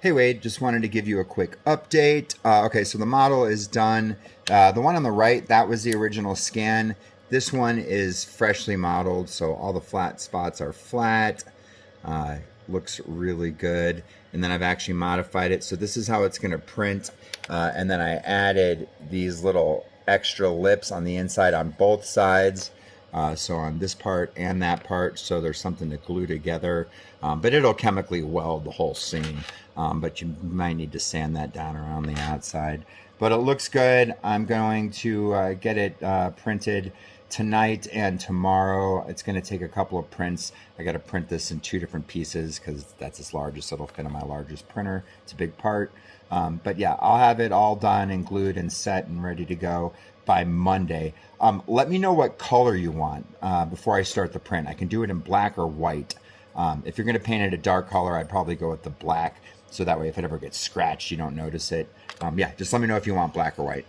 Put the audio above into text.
Hey Wade, just wanted to give you a quick update. Okay, so the model is done. The one on the right, that was the original scan. This one is freshly modeled, so all the flat spots are flat. Uh, Looks really good. And then I've actually modified it. So this is how it's going to print. And then I added these little extra lips on the inside on both sides. So on this part and that part, so there's something to glue together. But it'll chemically weld the whole seam. But you might need to sand that down around the outside. But it looks good. I'm going to get it printed tonight and tomorrow. It's going to take a couple of prints. I got to print this in 2 different pieces because that's as large as it'll fit on my largest printer. It's a big part. But yeah, I'll have it all done and glued and set and ready to go by Monday. Let me know what color you want before I start the print. I can do it in black or white. If you're going to paint it a dark color, I'd probably go with the black, so that way if it ever gets scratched, you don't notice it. Yeah, just let me know if you want black or white.